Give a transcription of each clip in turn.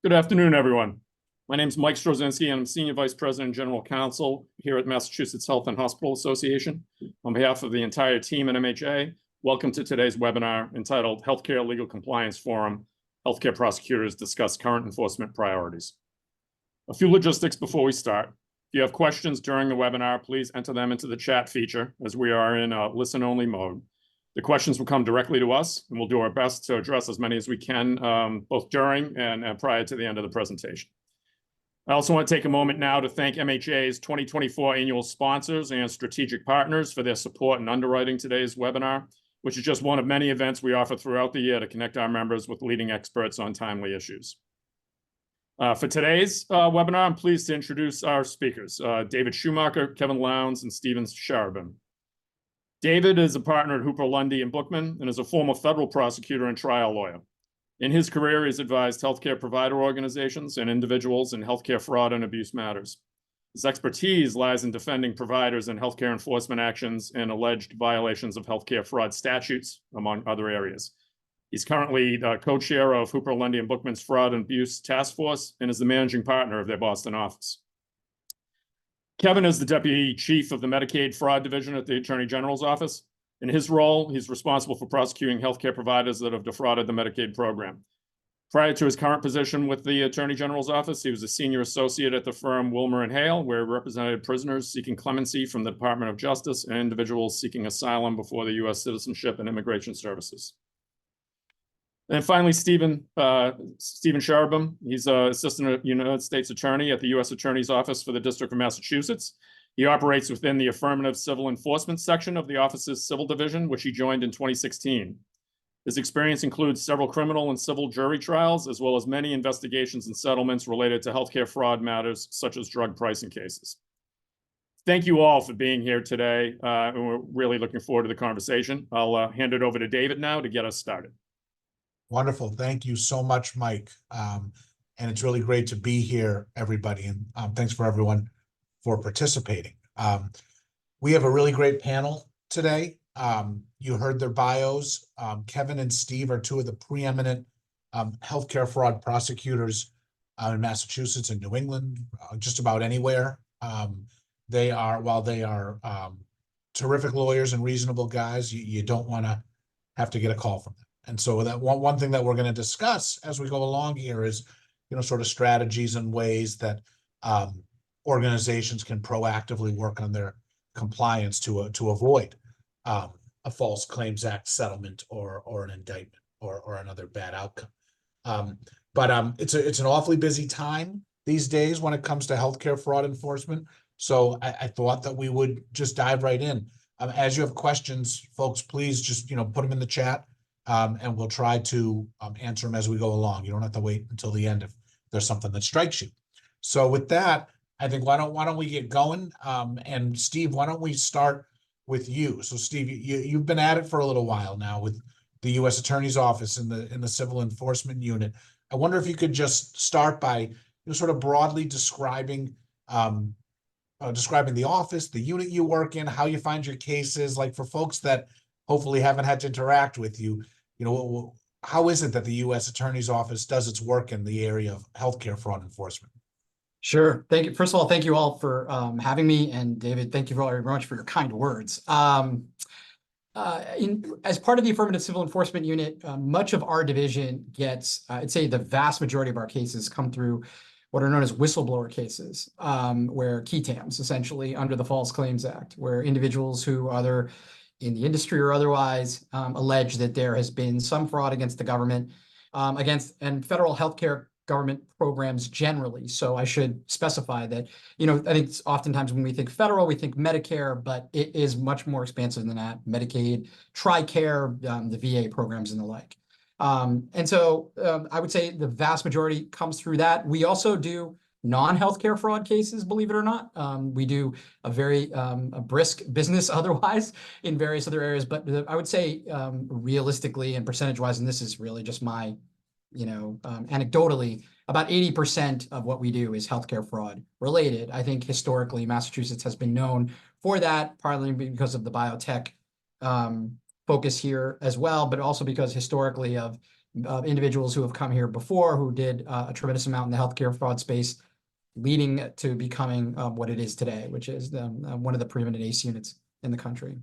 Good afternoon, everyone. My name is Mike Strozinski, and I'm Senior Vice President and General Counsel here at Massachusetts Health and Hospital Association. On behalf of the entire team at MHA, welcome to today's webinar entitled Healthcare Legal Compliance Forum, Healthcare Prosecutors Discuss Current Enforcement Priorities. A few logistics before we start. If you have questions during the webinar, please enter them into the chat feature as we are in a listen-only mode. The questions will come directly to us, and we'll do our best to address as many as we can, both during and prior to the end of the presentation. I also want to take a moment now to thank MHA's 2024 annual sponsors and strategic partners for their support in underwriting today's webinar, which is just one of many events we offer throughout the year to connect our members with leading experts on timely issues. For today's webinar, I'm pleased to introduce our speakers, David Schumacher, Kevin Lownds, and Stephen Sharobem. David is a partner at Hooper Lundy Bookman and is a former federal prosecutor and trial lawyer. In his career, he's advised healthcare provider organizations and individuals in healthcare fraud and abuse matters. His expertise lies in defending providers in healthcare enforcement actions and alleged violations of healthcare fraud statutes, among other areas. He's currently the co-chair of Hooper Lundy Bookman's Fraud and Abuse Task Force and is the managing partner of their Boston office. Kevin is the Deputy Chief of the Medicaid Fraud Division at the Attorney General's Office. In his role, he's responsible for prosecuting healthcare providers that have defrauded the Medicaid program. Prior to his current position with the Attorney General's Office, he was a senior associate at the firm Wilmer & Hale, where he represented prisoners seeking clemency from the Department of Justice and individuals seeking asylum before the U.S. Citizenship and Immigration Services. And finally, Stephen Sharobem. He's an Assistant United States Attorney at the U.S. Attorney's Office for the District of Massachusetts. He operates within the Affirmative Civil Enforcement section of the office's Civil Division, which he joined in 2016. His experience includes several criminal and civil jury trials, as well as many investigations and settlements related to healthcare fraud matters, such as drug pricing cases. Thank you all for being here today, and we're really looking forward to the conversation. I'll hand it over to David now to get us started. Wonderful. Thank you so much, Mike. And it's really great to be here, everybody. And thanks for everyone for participating. We have a really great panel today. You heard their bios. Kevin and Steve are two of the preeminent healthcare fraud prosecutors in Massachusetts and New England, just about anywhere. While they are terrific lawyers and reasonable guys, you don't want to have to get a call from them. And so that one thing that we're going to discuss as we go along here is, sort of strategies and ways that organizations can proactively work on their compliance to avoid a False Claims Act settlement or an indictment or another bad outcome. But it's an awfully busy time these days when it comes to healthcare fraud enforcement. So I thought that we would just dive right in. As you have questions, folks, please just put them in the chat. And we'll try to answer them as we go along. You don't have to wait until the end if there's something that strikes you. So with that, I think why don't we get going? And Steve, why don't we start with you? So Steve, you've been at it for a little while now with the U.S. Attorney's Office in the Civil Enforcement Unit. I wonder if you could just start by sort of broadly describing the office, the unit you work in, how you find your cases, like for folks that hopefully haven't had to interact with you. How is it that the U.S. Attorney's Office does its work in the area of healthcare fraud enforcement? Sure. Thank you. First of all, thank you all for having me. And David, thank you very much for your kind words. As part of the Affirmative Civil Enforcement Unit, much of our division gets, I'd say the vast majority of our cases come through what are known as whistleblower cases, where KETAMs, essentially, under the False Claims Act, where individuals who either in the industry or otherwise allege that there has been some fraud against the government, and federal healthcare government programs generally. So I should specify that, I think oftentimes when we think federal, we think Medicare, but it is much more expansive than that. Medicaid, TRICARE, the VA programs and the like. And so I would say the vast majority comes through that. We also do non-healthcare fraud cases, believe it or not. We do a very a brisk business otherwise in various other areas, but I would say realistically and percentage-wise, and this is really just my, anecdotally, about 80% of what we do is healthcare fraud related. I think historically Massachusetts has been known for that, partly because of the biotech focus here as well, but also because historically of individuals who have come here before, who did a tremendous amount in the healthcare fraud space, leading to becoming what it is today, which is one of the preeminent ACE units in the country.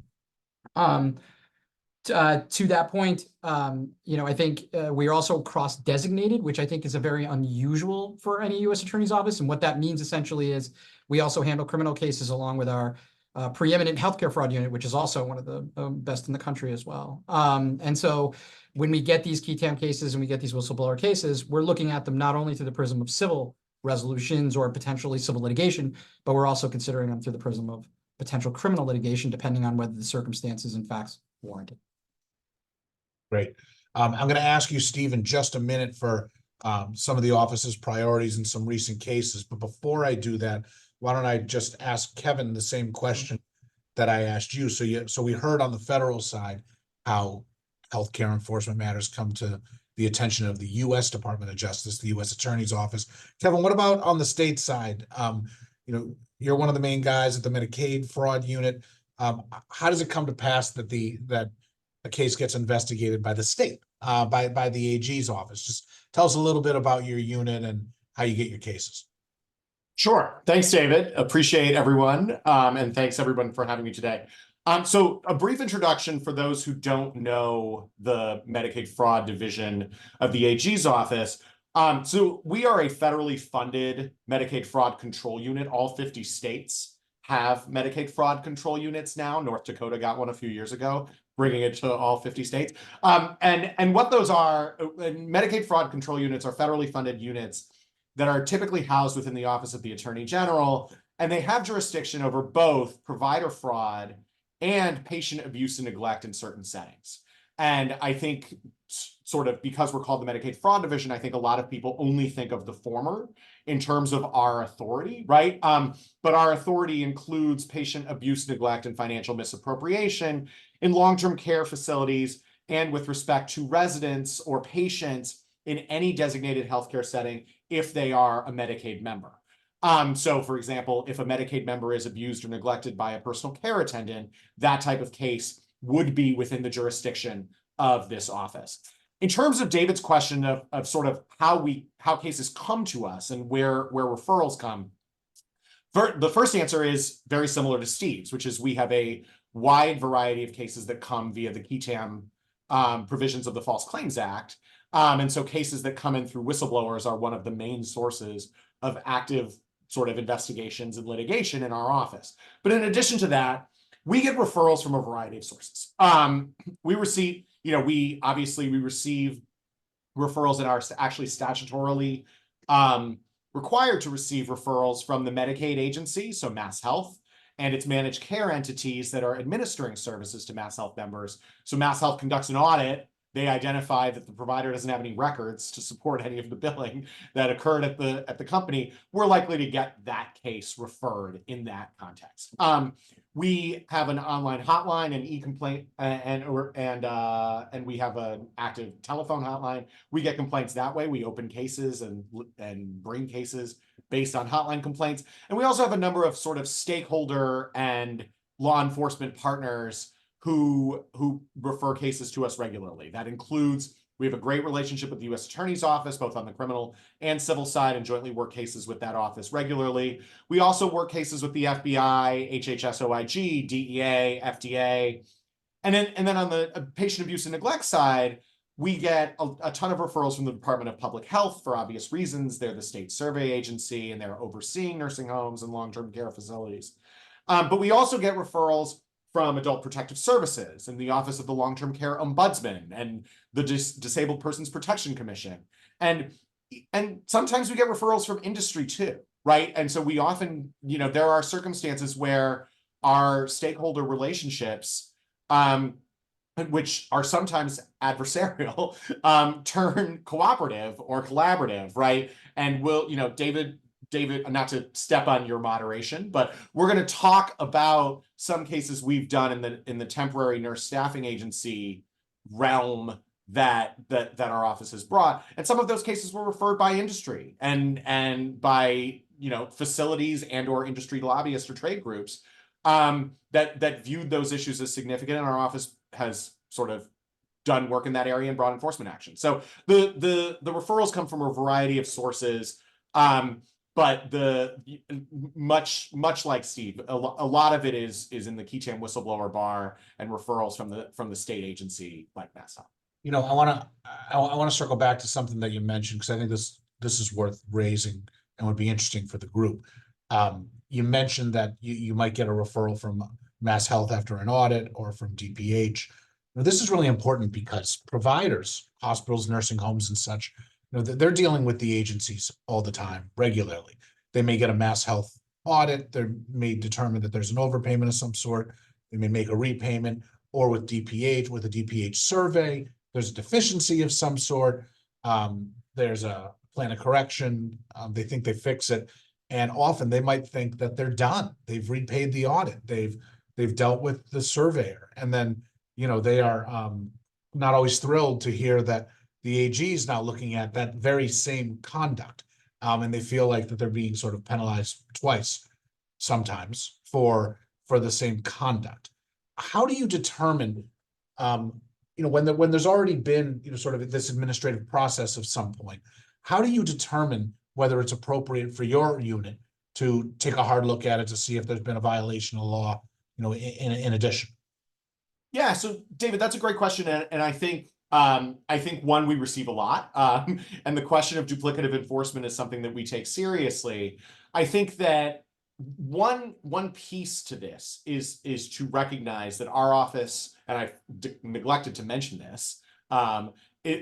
To that point, I think we are also cross-designated, which I think is a very unusual for any U.S. Attorney's Office. And what that means essentially is we also handle criminal cases along with our preeminent healthcare fraud unit, which is also one of the best in the country as well. And so when we get these key TAM cases and we get these whistleblower cases, we're looking at them not only through the prism of civil resolutions or potentially civil litigation, but we're also considering them through the prism of potential criminal litigation, depending on whether the circumstances and facts warrant it. Great. I'm going to ask you, Steve, in just a minute for some of the office's priorities in some recent cases. But before I do that, why don't I just ask Kevin the same question that I asked you? So we heard on the federal side how healthcare enforcement matters come to the attention of the U.S. Department of Justice, the U.S. Attorney's Office. Kevin, what about on the state side? You're one of the main guys at the Medicaid fraud unit. How does it come to pass that that a case gets investigated by the state, by the AG's office? Just tell us a little bit about your unit and how you get your cases. Sure. Thanks, David. Appreciate everyone. And thanks everyone for having me today. So a brief introduction for those who don't know the Medicaid fraud division of the AG's office. So we are a federally funded Medicaid fraud control unit. All 50 states have Medicaid fraud control units now. North Dakota got one a few years ago, bringing it to all 50 states. And what those are, Medicaid fraud control units are federally funded units that are typically housed within the Office of the Attorney General, and they have jurisdiction over both provider fraud and patient abuse and neglect in certain settings. And I think sort of because we're called the Medicaid fraud division, I think a lot of people only think of the former in terms of our authority, right? But our authority includes patient abuse, neglect, and financial misappropriation in long-term care facilities and with respect to residents or patients in any designated healthcare setting if they are a Medicaid member. So for example, if a Medicaid member is abused or neglected by a personal care attendant, that type of case would be within the jurisdiction of this office. In terms of David's question of sort of how cases come to us and where referrals come, the first answer is very similar to Steve's, which is we have a wide variety of cases that come via the KETAM provisions of the False Claims Act. And so cases that come in through whistleblowers are one of the main sources of active sort of investigations and litigation in our office. But in addition to that, we get referrals from a variety of sources. We receive referrals that are actually statutorily required to receive referrals from the Medicaid agency, so Mass Health, and its managed care entities that are administering services to Mass Health members. So Mass Health conducts an audit. They identify that the provider doesn't have any records to support any of the billing that occurred at the company. We're likely to get that case referred in that context. We have an online hotline and e-complaint, and we have an active telephone hotline. We get complaints that way. We open cases and bring cases based on hotline complaints. And we also have a number of sort of stakeholder and law enforcement partners who refer cases to us regularly. That includes, we have a great relationship with the U.S. Attorney's Office, both on the criminal and civil side, and jointly work cases with that office regularly. We also work cases with the FBI, HHS-OIG, DEA, FDA. And then on the patient abuse and neglect side, we get a ton of referrals from the Department of Public Health for obvious reasons. They're the state survey agency, and they're overseeing nursing homes and long-term care facilities. But we also get referrals from Adult Protective Services and the Office of the Long-Term Care Ombudsman and the Disabled Persons Protection Commission. And sometimes we get referrals from industry too, right? And so we often, there are circumstances where our stakeholder relationships, which are sometimes adversarial, turn cooperative or collaborative, right? And David, not to step on your moderation, but we're going to talk about some cases we've done in the temporary nurse staffing agency realm that our office has brought. And some of those cases were referred by industry and by facilities and or industry lobbyists or trade groups that viewed those issues as significant. And our office has sort of done work in that area and brought enforcement action. So the referrals come from a variety of sources. But much like Steve, a lot of it is in the key tam whistleblower bar and referrals from the state agency like MassHealth. You know, I want to circle back to something that you mentioned, because I think this is worth raising and would be interesting for the group. You mentioned that you might get a referral from MassHealth after an audit or from DPH. Now, this is really important because providers, hospitals, nursing homes, and such, you know, they're dealing with the agencies all the time, regularly. They may get a MassHealth audit. They may determine that there's an overpayment of some sort. They may make a repayment, or with DPH, with a DPH survey, there's a deficiency of some sort. There's a plan of correction. They think they fix it. And often they might think that they're done. They've repaid the audit. They've dealt with the surveyor. And then, you know, they are not always thrilled to hear that the AG is now looking at that very same conduct. And they feel like that they're being sort of penalized twice sometimes for the same conduct. How do you determine, you know, when there's already been, you know, sort of this administrative process of some point, how do you determine whether it's appropriate for your unit to take a hard look at it to see if there's been a violation of law, you know, in addition? Yeah, so David, that's a great question, and I think one we receive a lot, and the question of duplicative enforcement is something that we take seriously. I think that one piece to this is to recognize that our office, and I've neglected to mention this, our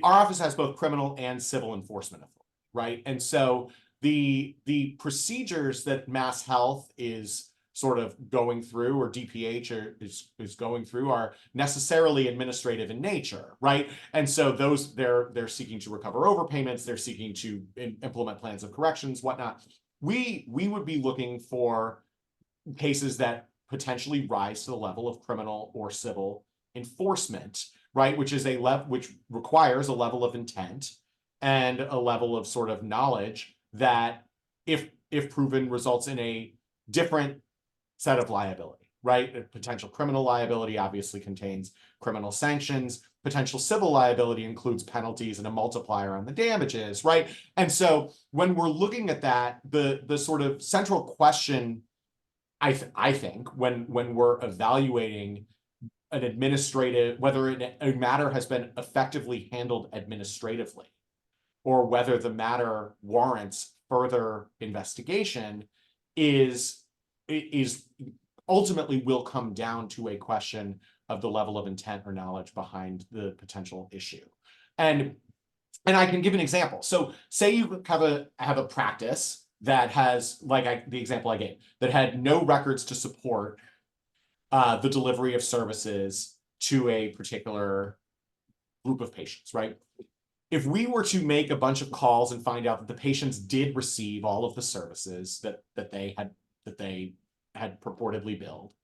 office has both criminal and civil enforcement authority, right? And so the procedures that MassHealth is sort of going through, or DPH is going through, are necessarily administrative in nature, right? And so those they're seeking to recover overpayments, they're seeking to implement plans of corrections, whatnot. We would be looking for cases that potentially rise to the level of criminal or civil enforcement, right? Which is which requires a level of intent and a level of sort of knowledge that, if proven, results in a different set of liability, right? A potential criminal liability obviously contains criminal sanctions. Potential civil liability includes penalties and a multiplier on the damages, right? And so when we're looking at that, the sort of central question, I think, when we're evaluating an administrative, whether a matter has been effectively handled administratively, or whether the matter warrants further investigation, is ultimately will come down to a question of the level of intent or knowledge behind the potential issue. And I can give an example. So say you have a practice that has, like the example I gave, that had no records to support the delivery of services to a particular group of patients, right? If we were to make a bunch of calls and find out that the patients did receive all of the services that they had purportedly billed,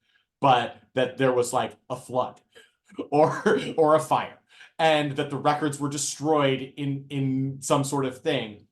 but that there was like a flood or a fire, and that the records were destroyed in some sort of thing,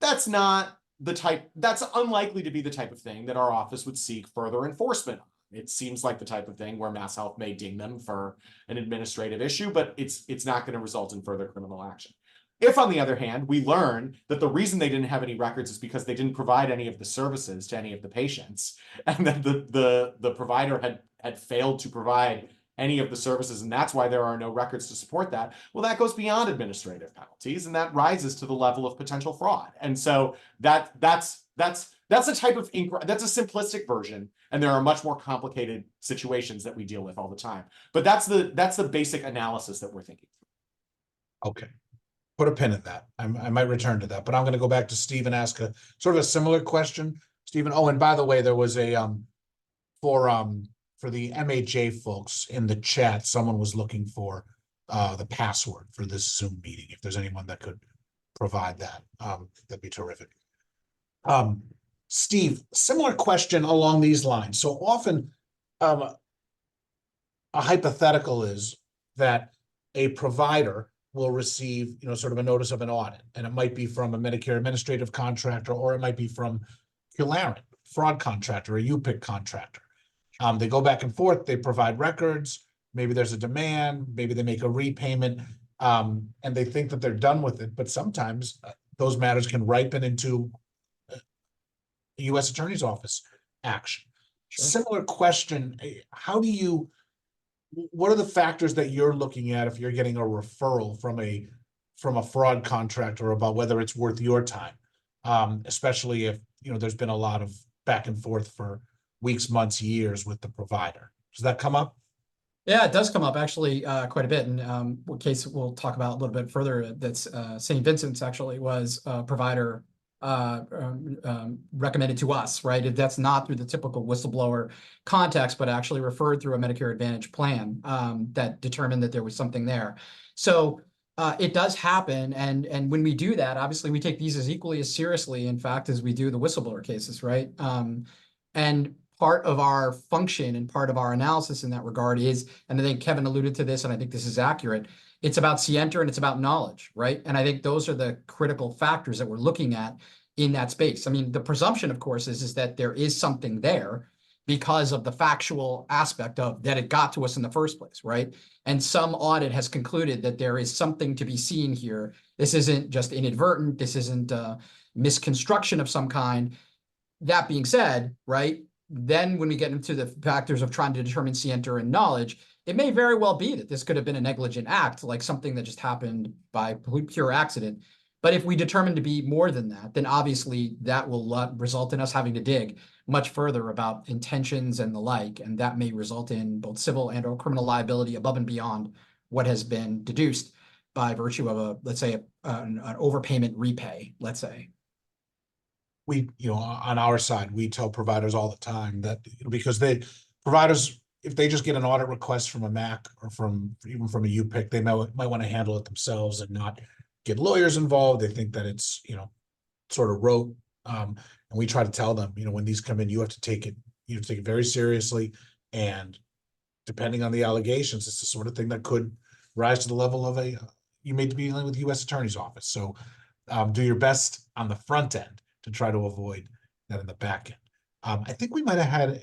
that's unlikely to be the type of thing that our office would seek further enforcement on. It seems like the type of thing where MassHealth may ding them for an administrative issue, but it's not going to result in further criminal action. If, on the other hand, we learn that the reason they didn't have any records is because they didn't provide any of the services to any of the patients, and that the provider had failed to provide any of the services, and that's why there are no records to support that, well, that goes beyond administrative penalties, and that rises to the level of potential fraud. And so that's a type of that's a simplistic version, and there are much more complicated situations that we deal with all the time. But that's the basic analysis that we're thinking through. Okay. Put a pin in that. I might return to that, but I'm going to go back to Steve and ask a sort of a similar question. Stephen, oh, and by the way, there was a for the MHA folks in the chat, someone was looking for the password for this Zoom meeting. If there's anyone that could provide that, that'd be terrific. Steve, similar question along these lines. So often, a hypothetical is that a provider will receive, you know, sort of a notice of an audit, and it might be from a Medicare administrative contractor, or it might be from Cularen, fraud contractor, a UPIC contractor. They go back and forth, they provide records, maybe there's a demand, maybe they make a repayment, and they think that they're done with it. But sometimes those matters can ripen into a U.S. Attorney's Office action. Sure. Similar question, what are the factors that you're looking at if you're getting a referral from a fraud contractor about whether it's worth your time? Especially if, there's been a lot of back and forth for weeks, months, years with the provider. Does that come up? Yeah, it does come up actually quite a bit. And what case we'll talk about a little bit further, that's St. Vincent's actually was a provider recommended to us, right? That's not through the typical whistleblower context, but actually referred through a Medicare Advantage plan that determined that there was something there. So it does happen. And when we do that, obviously we take these as equally as seriously, in fact, as we do the whistleblower cases, right? And part of our function and part of our analysis in that regard is, and I think Kevin alluded to this, and I think this is accurate, it's about scienter and it's about knowledge, right? And I think those are the critical factors that we're looking at in that space. I mean, the presumption, of course, is that there is something there because of the factual aspect of that it got to us in the first place, right? And some audit has concluded that there is something to be seen here. This isn't just inadvertent. This isn't a misconstruction of some kind. That being said, right, then when we get into the factors of trying to determine scienter and knowledge, it may very well be that this could have been a negligent act, like something that just happened by pure accident. But if we determine to be more than that, then obviously that will result in us having to dig much further about intentions and the like, and that may result in both civil and or criminal liability above and beyond what has been deduced by virtue of let's say, an overpayment repay, let's say. We, on our side, we tell providers all the time that because providers, if they just get an audit request from a MAC or even from a UPIC, they might want to handle it themselves and not get lawyers involved. They think that it's, sort of rote. And we try to tell them, when these come in, you have to take it very seriously. And depending on the allegations, it's the sort of thing that could rise to the level of you may be dealing with the U.S. Attorney's Office. So do your best on the front end to try to avoid that in the back end. I think we might have had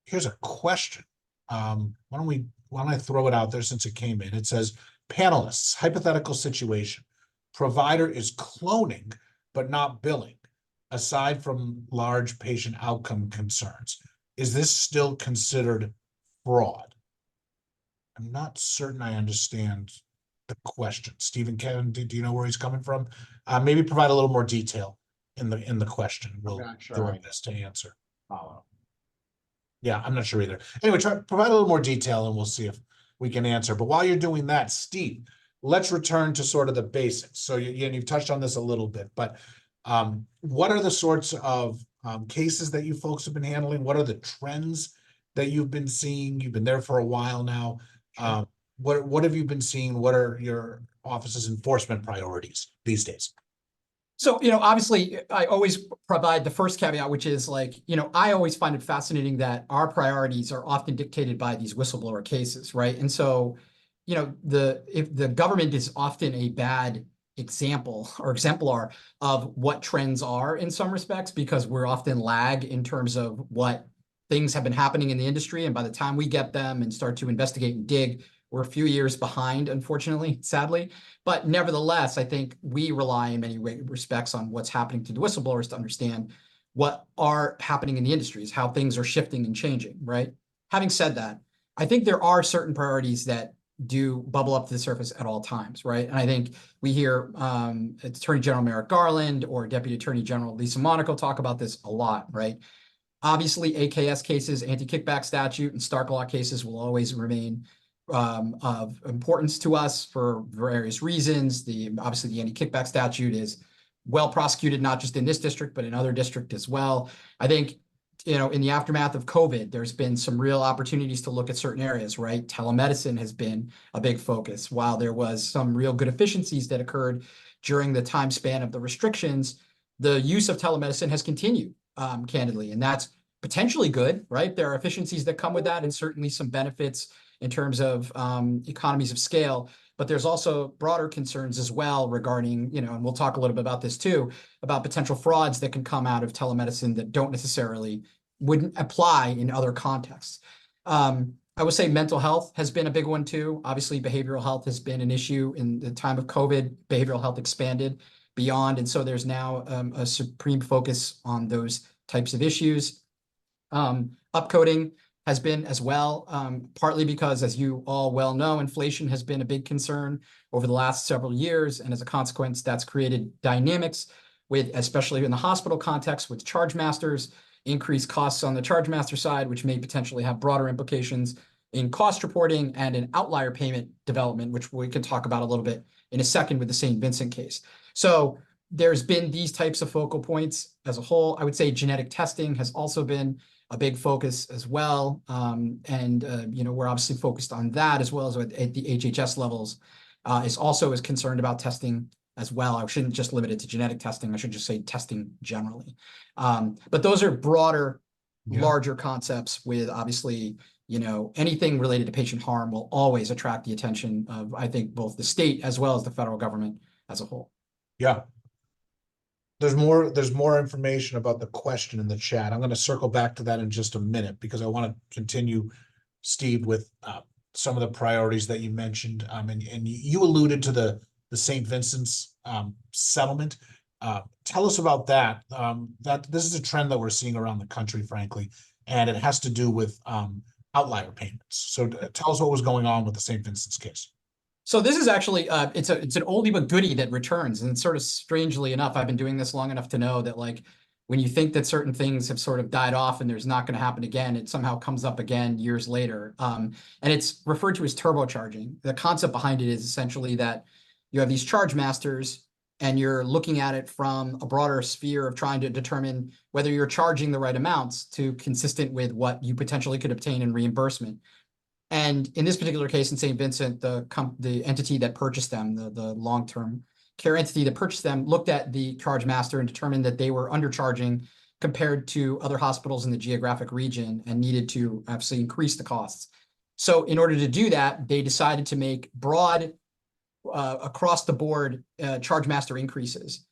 here's a question. Why don't I throw it out there since it came in? It says, panelists, hypothetical situation. Provider is cloning, but not billing, aside from large patient outcome concerns. Is this still considered fraud? I'm not certain I understand the question. Stephen, Kevin, do you know where he's coming from? Maybe provide a little more detail in the question. We'll do our best to answer. Yeah, I'm not sure either. Anyway, provide a little more detail and we'll see if we can answer. But while you're doing that, Steve, let's return to sort of the basics. So you've touched on this a little bit, but what are the sorts of cases that you folks have been handling? What are the trends that you've been seeing? You've been there for a while now. Sure. What have you been seeing? What are your office's enforcement priorities these days? So, obviously, I always provide the first caveat, which is like, I always find it fascinating that our priorities are often dictated by these whistleblower cases, right? And so, if the government is often a bad example or exemplar of what trends are in some respects, because we're often lag in terms of what things have been happening in the industry. And by the time we get them and start to investigate and dig, we're a few years behind, unfortunately, sadly. But nevertheless, I think we rely in many respects on what's happening to the whistleblowers to understand what are happening in the industries, how things are shifting and changing, right? Having said that, I think there are certain priorities that do bubble up to the surface at all times, right? And I think we hear Attorney General Merrick Garland or Deputy Attorney General Lisa Monaco talk about this a lot, right? Obviously, AKS cases, anti-kickback statute, and Stark Law cases will always remain of importance to us for various reasons. Obviously, the anti-kickback statute is well prosecuted, not just in this district, but in other districts as well. I think, in the aftermath of COVID, there's been some real opportunities to look at certain areas, right? Telemedicine has been a big focus. While there was some real good efficiencies that occurred during the time span of the restrictions, the use of telemedicine has continued, candidly, and that's potentially good, right? There are efficiencies that come with that and certainly some benefits in terms of economies of scale, but there's also broader concerns as well regarding, and we'll talk a little bit about this too, about potential frauds that can come out of telemedicine that wouldn't apply in other contexts. I I would say mental health has been a big one too. Obviously, behavioral health has been an issue in the time of COVID. Behavioral health expanded beyond, and so there's now a supreme focus on those types of issues. Upcoding has been as well, partly because, as you all well know, inflation has been a big concern over the last several years, and as a consequence, that's created dynamics with, especially in the hospital context, with charge masters, increased costs on the charge master side, which may potentially have broader implications in cost reporting and in outlier payment development, which we can talk about a little bit in a second with the St. Vincent case. So there's been these types of focal points as a whole. I would say genetic testing has also been a big focus as well. We're obviously focused on that as well as at the HHS levels, is also as concerned about testing as well. I shouldn't just limit it to genetic testing. I should just say testing generally. But those are broader, larger concepts with obviously, anything related to patient harm will always attract the attention of, I think, both the state as well as the federal government as a whole. Yeah. There's more information about the question in the chat. I'm going to circle back to that in just a minute because I want to continue, Steve, with some of the priorities that you mentioned. And you alluded to the St. Vincent's settlement. Tell us about that. That this is a trend that we're seeing around the country, frankly, and it has to do with outlier payments. So tell us what was going on with the St. Vincent's case. So this is actually, it's an oldie but goodie that returns. And sort of strangely enough, I've been doing this long enough to know that, like, when you think that certain things have sort of died off and there's not going to happen again, it somehow comes up again years later. And it's referred to as turbocharging. The concept behind it is essentially that you have these charge masters and you're looking at it from a broader sphere of trying to determine whether you're charging the right amounts to consistent with what you potentially could obtain in reimbursement. And in this particular case in St. Vincent, the entity that purchased them, the long-term care entity that purchased them, looked at the charge master and determined that they were undercharging compared to other hospitals in the geographic region and needed to obviously increase the costs. So in order to do that, they decided to make broad, across the board charge master increases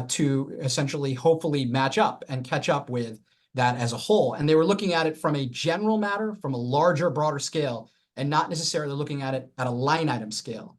to essentially hopefully match up and catch up with that as a whole. And they were looking at it from a general matter, from a larger, broader scale, and not necessarily looking at it at a line item scale.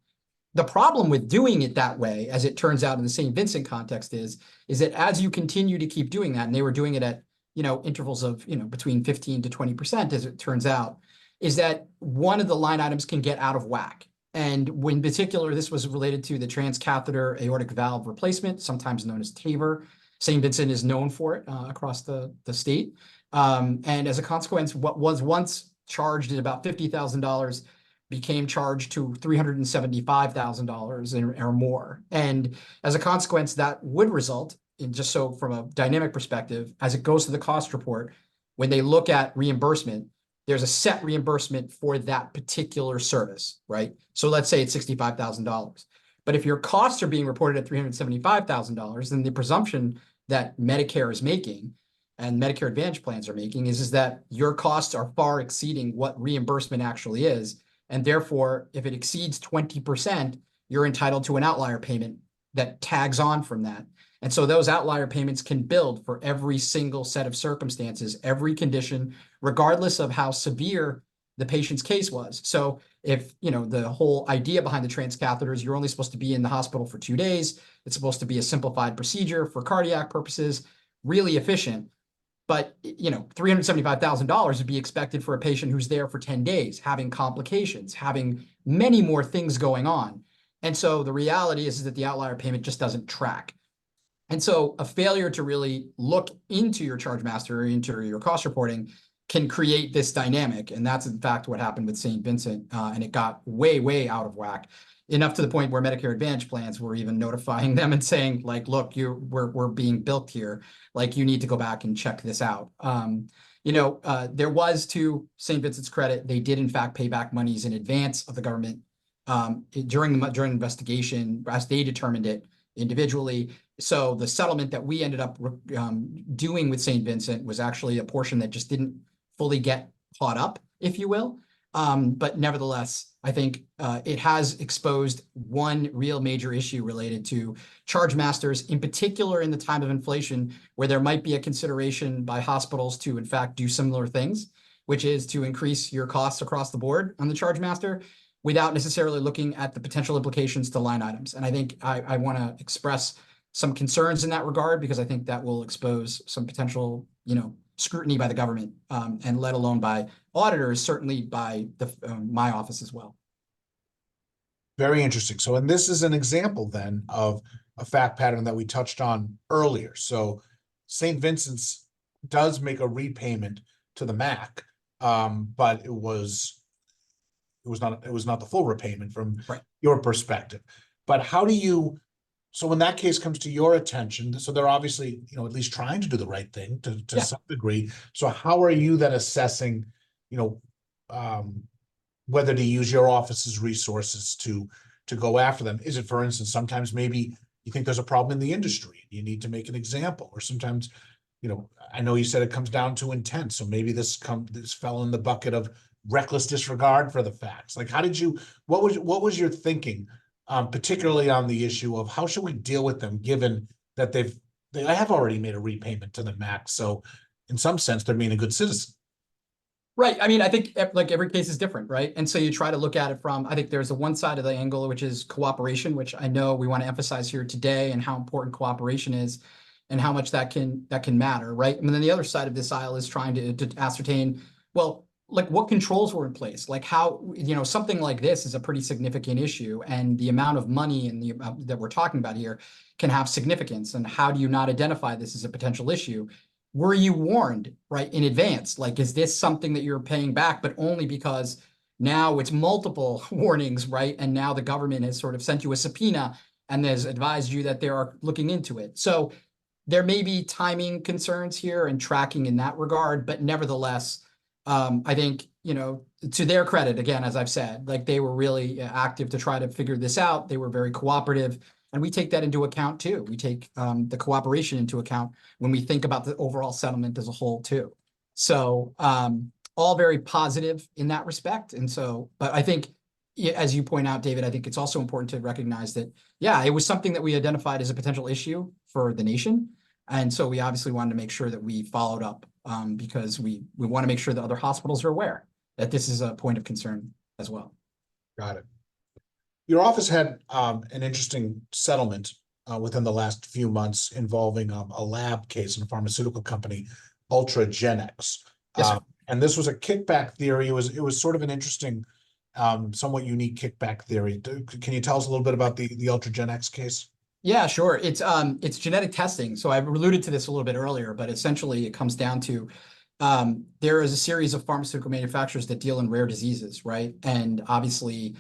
The problem with doing it that way, as it turns out in the St. Vincent context, is that as you continue to keep doing that, and they were doing it at intervals of between 15 to 20%, as it turns out, is that one of the line items can get out of whack. And in particular, this was related to the transcatheter aortic valve replacement, sometimes known as TAVR. St. Vincent is known for it across the state. And as a consequence, what was once charged at about $50,000 became charged to $375,000 or more. And as a consequence, that would result in, just so from a dynamic perspective, as it goes to the cost report, when they look at reimbursement, there's a set reimbursement for that particular service, right? So let's say it's $65,000. But if your costs are being reported at $375,000, then the presumption that Medicare is making and Medicare Advantage plans are making is that your costs are far exceeding what reimbursement actually is. And therefore, if it exceeds 20%, you're entitled to an outlier payment that tags on from that. And so those outlier payments can build for every single set of circumstances, every condition, regardless of how severe the patient's case was. So if, the whole idea behind the transcatheter is you're only supposed to be in the hospital for 2 days, it's supposed to be a simplified procedure for cardiac purposes, really efficient. But, $375,000 would be expected for a patient who's there for 10 days, having complications, having many more things going on. And so the reality is that the outlier payment just doesn't track. And so a failure to really look into your charge master or into your cost reporting can create this dynamic. And that's in fact what happened with St. Vincent. And it got way, way out of whack, enough to the point where Medicare Advantage plans were even notifying them and saying, like, look, we're being bilked here. Like, you need to go back and check this out. There was, to St. Vincent's credit, they did in fact pay back monies in advance of the government during the investigation, as they determined it individually. So the settlement that we ended up doing with St. Vincent was actually a portion that just didn't fully get caught up, if you will. But nevertheless, I think it has exposed one real major issue related to charge masters, in particular in the time of inflation, where there might be a consideration by hospitals to, in fact, do similar things, which is to increase your costs across the board on the charge master without necessarily looking at the potential implications to line items. And I think I want to express some concerns in that regard, because I think that will expose some potential, scrutiny by the government, and let alone by auditors, certainly by my office as well. Very interesting. So, and this is an example then of a fact pattern that we touched on earlier. So St. Vincent's does make a repayment to the MAC, but it was not the full repayment from your perspective. But how do you, so when that case comes to your attention, so they're obviously, at least trying to do the right thing to some degree. So how are you then assessing, whether to use your office's resources to go after them? Is it, for instance, sometimes maybe you think there's a problem in the industry, you need to make an example, or sometimes, I know you said it comes down to intent, so maybe this fell in the bucket of reckless disregard for the facts. Like, what was your thinking, particularly on the issue of how should we deal with them, given that they have already made a repayment to the MAC, so in some sense they're being a good citizen. Right. I mean, I think like every case is different, right? And so you try to look at it from, I think there's the one side of the angle, which is cooperation, which I know we want to emphasize here today, and how important cooperation is and how much that can matter, right? And then the other side of this aisle is trying to ascertain, well, like what controls were in place, like how, something like this is a pretty significant issue, and the amount of money and the amount that we're talking about here can have significance. And how do you not identify this as a potential issue? Were you warned, right, in advance? Like, is this something that you're paying back, but only because now it's multiple warnings, right? And now the government has sort of sent you a subpoena and has advised you that they are looking into it. So there may be timing concerns here and tracking in that regard, but nevertheless, I think, to their credit, again, as I've said, like they were really active to try to figure this out. They were very cooperative. And we take that into account too. We take the cooperation into account when we think about the overall settlement as a whole too. So all very positive in that respect. And so, but I think, as you point out, David, I think it's also important to recognize that, it was something that we identified as a potential issue for the nation. And so we obviously wanted to make sure that we followed up because we want to make sure that other hospitals are aware that this is a point of concern as well. Got it. Your office had an interesting settlement within the last few months involving a lab case in a pharmaceutical company, Ultragenyx. Yes, and this was a kickback theory. It was sort of an interesting, somewhat unique kickback theory. Can you tell us a little bit about the Ultragenyx case? Yeah, sure. It's genetic testing. So I've alluded to this a little bit earlier, but essentially it comes down to there is a series of pharmaceutical manufacturers that deal in rare diseases, right? And obviously,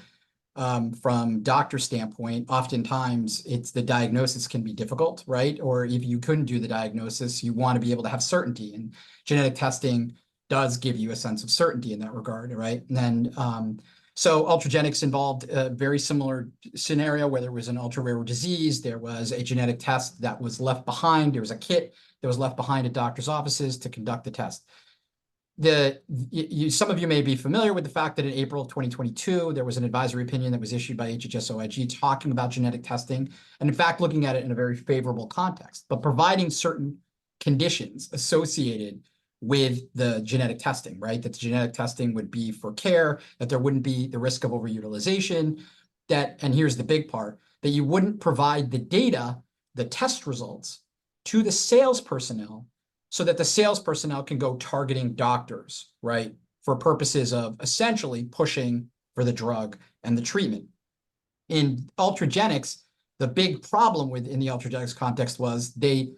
from doctor standpoint, oftentimes it's the diagnosis can be difficult, right? Or if you couldn't do the diagnosis, you want to be able to have certainty, and genetic testing does give you a sense of certainty in that regard, right? And then, so Ultragenyx involved a very similar scenario where there was an ultra rare disease. There was a genetic test that was left behind. There was a kit that was left behind at doctors' offices to conduct the test. Some of you may be familiar with the fact that in April of 2022, there was an advisory opinion that was issued by HHS-OIG talking about genetic testing, and in fact, looking at it in a very favorable context, but providing certain conditions associated with the genetic testing, right? That the genetic testing would be for care, that there wouldn't be the risk of overutilization, and here's the big part, that you wouldn't provide the data, the test results, to the sales personnel so that the sales personnel can go targeting doctors, right? For purposes of essentially pushing for the drug and the treatment. In Ultragenyx, the big problem in the Ultragenyx context was they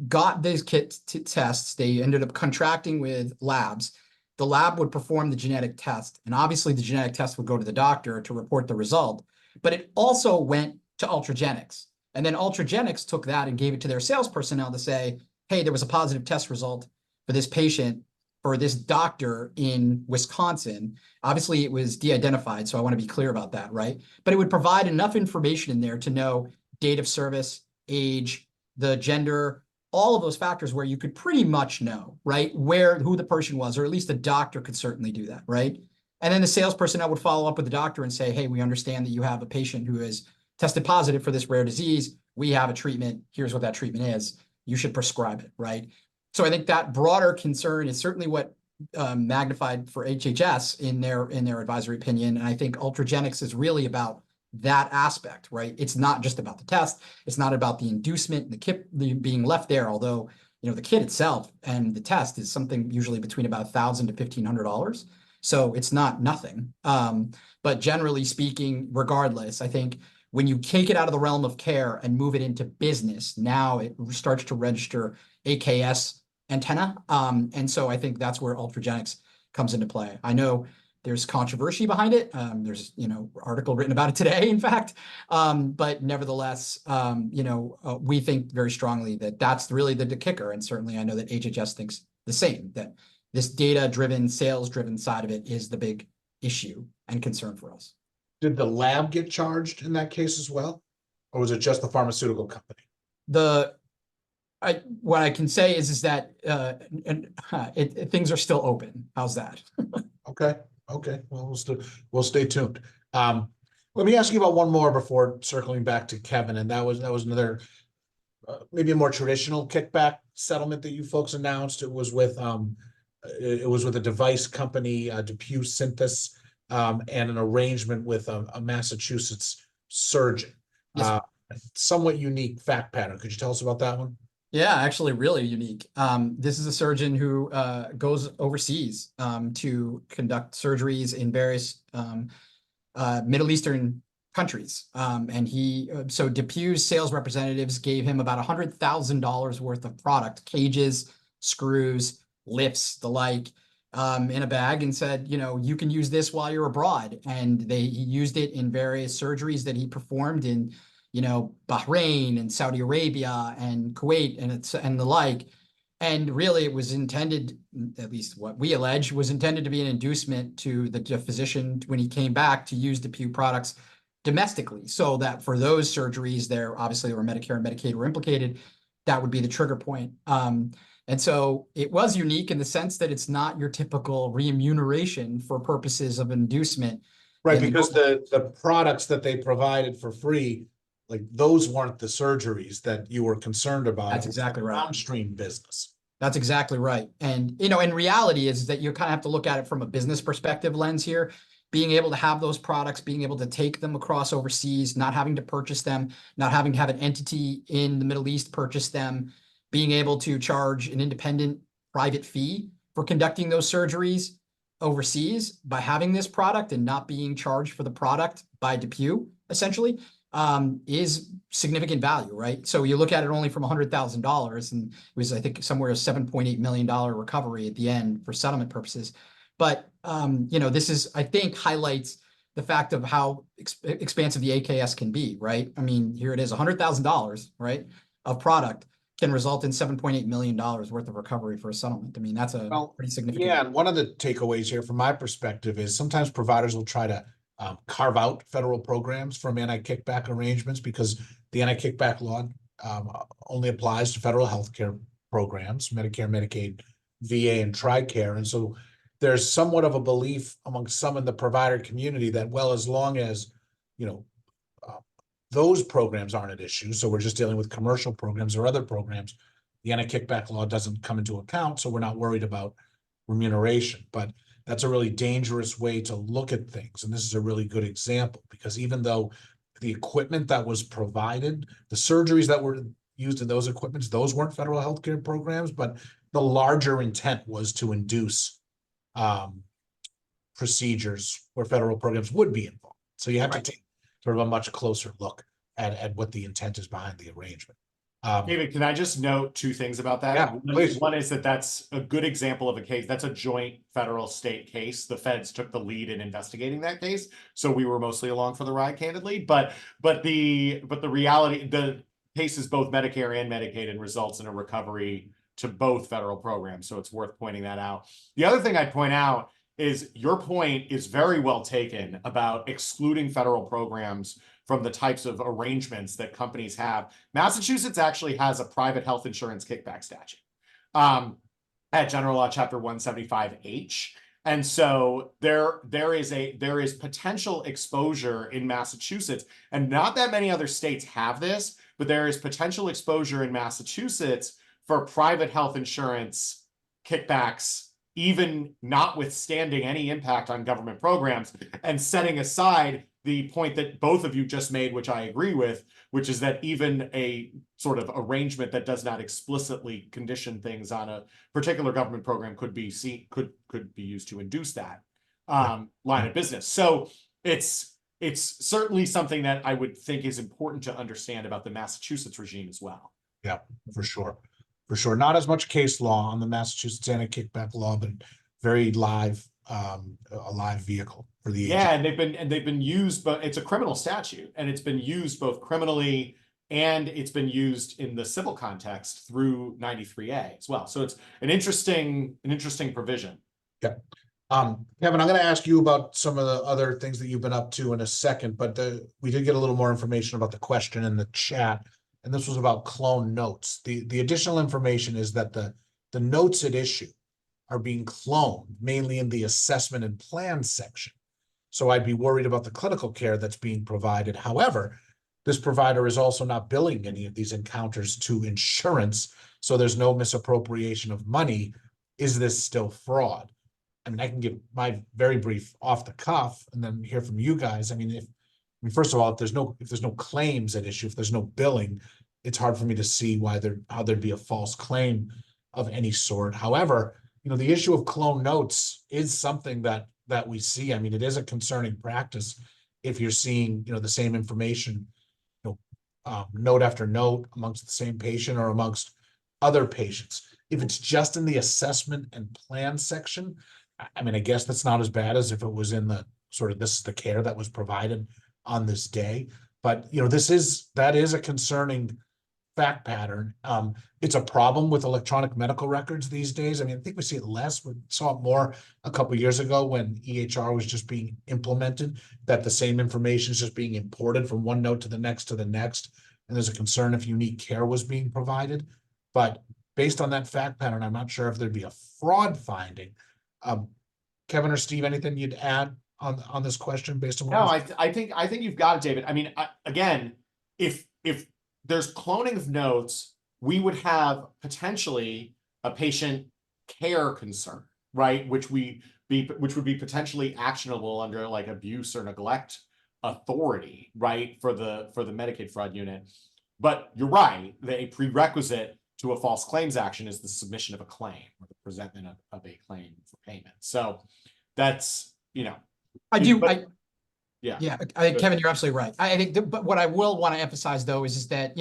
got these kit tests. They ended up contracting with labs. The lab would perform the genetic test, and obviously the genetic test would go to the doctor to report the result, but it also went to Ultragenyx. And then Ultragenyx took that and gave it to their sales personnel to say, hey, there was a positive test result for this patient, for this doctor in Wisconsin. Obviously, it was de-identified, so I want to be clear about that, right? But it would provide enough information in there to know date of service, age, the gender, all of those factors where you could pretty much know, right, who the person was, or at least the doctor could certainly do that, right? And then the sales personnel would follow up with the doctor and say, hey, we understand that you have a patient who is tested positive for this rare disease. We have a treatment. Here's what that treatment is. You should prescribe it, right? So I think that broader concern is certainly what magnified for HHS in their advisory opinion. And I think Ultragenics is really about that aspect, right? It's not just about the test. It's not about the inducement, the kit being left there, although, you know, the kit itself and the test is something usually between about $1,000 to $1,500. So it's not nothing. But generally speaking, regardless, I think when you take it out of the realm of care and move it into business, now it starts to register AKS antenna. And so I think that's where Ultragenics comes into play. I know there's controversy behind it. There's, you know, article written about it today, in fact. But nevertheless, you know, we think very strongly that that's really the kicker. And certainly I know that HHS thinks the same, that this data-driven, sales-driven side of it is the big issue and concern for us. Did the lab get charged in that case as well? Or was it just the pharmaceutical company? What I can say is that things are still open. How's that? Okay. Okay. Well, we'll stay tuned. Let me ask you about one more before circling back to Kevin. And that was another, maybe a more traditional kickback settlement that you folks announced. It was with a device company, DePuy Synthes, and an arrangement with a Massachusetts surgeon. Yes. Somewhat unique fact pattern. Could you tell us about that one? Yeah, actually really unique. This is a surgeon who goes overseas to conduct surgeries in various Middle Eastern countries. And so DePuy's sales representatives gave him about $100,000 worth of product, cages, screws, lifts, the like, in a bag, and said, you know, you can use this while you're abroad. And he used it in various surgeries that he performed in, you know, Bahrain and Saudi Arabia and Kuwait and the like. And really it was intended, at least what we allege, was intended to be an inducement to the physician when he came back to use DePuy products domestically, so that for those surgeries there, obviously where Medicare and Medicaid were implicated, that would be the trigger point. And so it was unique in the sense that it's not your typical remuneration for purposes of inducement. Right, because the products that they provided for free, like those weren't the surgeries that you were concerned about. That's exactly right. Downstream business. That's exactly right. And, you know, in reality is that you kind of have to look at it from a business perspective lens here, being able to have those products, being able to take them across overseas, not having to purchase them, not having to have an entity in the Middle East purchase them, being able to charge an independent private fee for conducting those surgeries overseas by having this product and not being charged for the product by DePuy, essentially, is significant value, right? So you look at it only from $100,000, and it was, I think, somewhere a $7.8 million recovery at the end for settlement purposes. But, you know, this is, I think, highlights the fact of how expansive the AKS can be, right? I mean, here it is, $100,000, right, of product can result in $7.8 million worth of recovery for a settlement. I mean, that's a pretty significant. Yeah, and one of the takeaways here from my perspective is sometimes providers will try to carve out federal programs from anti-kickback arrangements because the anti-kickback law only applies to federal healthcare programs, Medicare, Medicaid, VA, and TRICARE. And so there's somewhat of a belief among some in the provider community that, well, as long as, you know, those programs aren't at issue, so we're just dealing with commercial programs or other programs, the anti-kickback law doesn't come into account, so we're not worried about remuneration. But that's a really dangerous way to look at things. And this is a really good example, because even though the equipment that was provided, the surgeries that were used in those equipments, those weren't federal healthcare programs, but the larger intent was to induce procedures where federal programs would be involved. So you have to take sort of a much closer look at what the intent is behind the arrangement. David, can I just note two things about that? Yeah, please. One is that that's a good example of a case. That's a joint federal state case. The feds took the lead in investigating that case, so we were mostly along for the ride, candidly. But the reality, the case is both Medicare and Medicaid and results in a recovery to both federal programs. So it's worth pointing that out. The other thing I'd point out is your point is very well taken about excluding federal programs from the types of arrangements that companies have. Massachusetts actually has a private health insurance kickback statute at General Law Chapter 175H. And so there is potential exposure in Massachusetts, and not that many other states have this, but there is potential exposure in Massachusetts for private health insurance kickbacks even notwithstanding any impact on government programs, and setting aside the point that both of you just made, which I agree with, which is that even a sort of arrangement that does not explicitly condition things on a particular government program could be used to induce that line of business. So it's certainly something that I would think is important to understand about the Massachusetts regime as well. Yeah, for sure. For sure. Not as much case law on the Massachusetts anti-kickback law, but very live, a live vehicle for the Yeah, agency. and they've been used, but it's a criminal statute, and it's been used both criminally and it's been used in the civil context through 93A as well. So it's an interesting provision. Yeah. Kevin, I'm going to ask you about some of the other things that you've been up to in a second, but we did get a little more information about the question in the chat, and this was about clone notes. The additional information is that the notes at issue are being cloned, mainly in the assessment and plan section. So I'd be worried about the clinical care that's being provided. However, this provider is also not billing any of these encounters to insurance, so there's no misappropriation of money. Is this still fraud? I mean, I can give my very brief off the cuff and then hear from you guys. I mean, first of all, if there's no claims at issue, if there's no billing, it's hard for me to see how there'd be a false claim of any sort. However, the issue of clone notes is something that we see. I mean, it is a concerning practice if you're seeing, the same information, note after note amongst the same patient or amongst other patients. If it's just in the assessment and plan section, I mean, I guess that's not as bad as if it was in the sort of, this is the care that was provided on this day. But, that is a concerning fact pattern. It's a problem with electronic medical records these days. I mean, I think we see it less. We saw it more a couple of years ago when EHR was just being implemented, that the same information is just being imported from one note to the next. And there's a concern if unique care was being provided. But based on that fact pattern, I'm not sure if there'd be a fraud finding. Kevin or Steve, anything you'd add on this question based on what? No, I think you've got it, David. I mean, again, if there's cloning of notes, we would have potentially a patient care concern, right? Which would be potentially actionable under like abuse or neglect authority, right? For the Medicaid fraud unit. But you're right, a prerequisite to a false claims action is the submission of a claim or the presentment of a claim for payment. So that's, Yeah, I think Kevin, you're absolutely right. I think, but what I will want to emphasize though is that,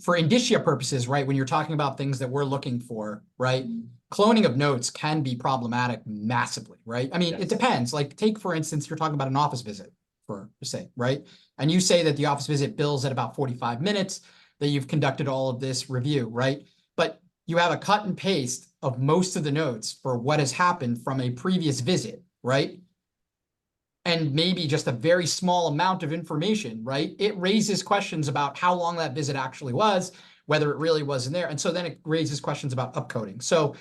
for indicia purposes, right, when you're talking about things that we're looking for, right, cloning of notes can be problematic massively, right? I mean, It depends. Like, take for instance, you're talking about an office visit, for say, right? And you say that the office visit bills at about 45 minutes, that you've conducted all of this review, right? But you have a cut and paste of most of the notes for what has happened from a previous visit, right? And maybe just a very small amount of information, right? It raises questions about how long that visit actually was, whether it really wasn't there. And so then it raises questions about upcoding. So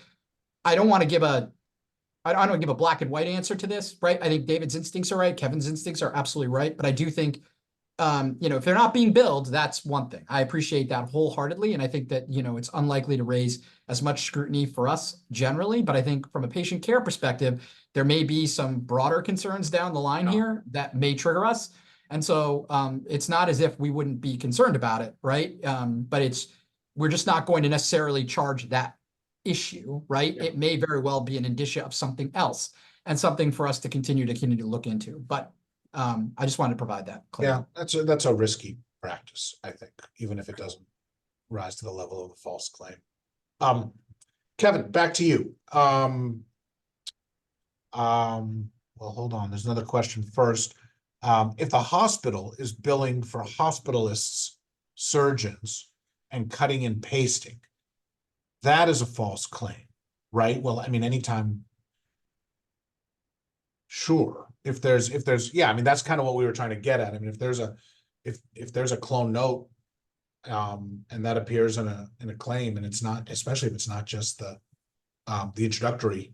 I don't want to give a black and white answer to this, right? I think David's instincts are right. Kevin's instincts are absolutely right. But I do think, if they're not being billed, that's one thing. I appreciate that wholeheartedly. And I think that, it's unlikely to raise as much scrutiny for us generally. But I think from a patient care perspective, there may be some broader concerns down the line here that may trigger us. And so it's not as if we wouldn't be concerned about it, right? But we're just not going to necessarily charge that issue, right? Yeah. It may very well be an indicia of something else and something for us to continue to look into. But I just wanted to provide that clarity. Yeah, that's a risky practice, I think, even if it doesn't rise to the level of a false claim. Kevin, back to you. Well, hold on. There's another question first. If the hospital is billing for hospitalists, surgeons, and cutting and pasting, that is a false claim, right? Well, I mean, anytime. Sure. If there's, yeah, I mean, that's kind of what we were trying to get at. I mean, if there's a clone note, and that appears in a claim, and it's not, especially if it's not just the introductory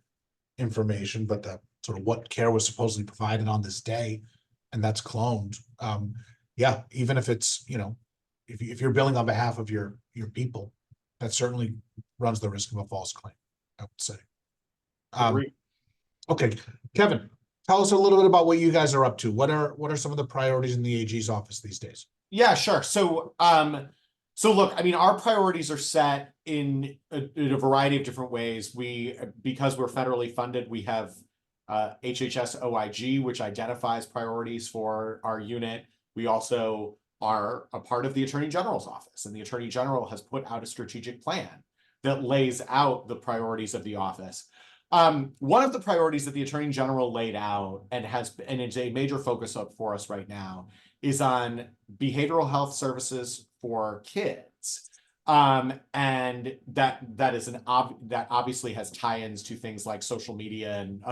information, but the sort of what care was supposedly provided on this day, and that's cloned. Yeah, even if it's, if you're billing on behalf of your people, that certainly runs the risk of a false claim, I would say. Agreed. Okay, Kevin, tell us a little bit about what you guys are up to. What are some of the priorities in the AG's office these days? Yeah, sure. So, look, I mean, our priorities are set in a variety of different ways. Because we're federally funded, we have HHS OIG, which identifies priorities for our unit. We also are a part of the Attorney General's office, and the Attorney General has put out a strategic plan that lays out the priorities of the office. One of the priorities that the Attorney General laid out and is a major focus for us right now is on behavioral health services for kids. And that is that obviously has tie-ins to things like social media and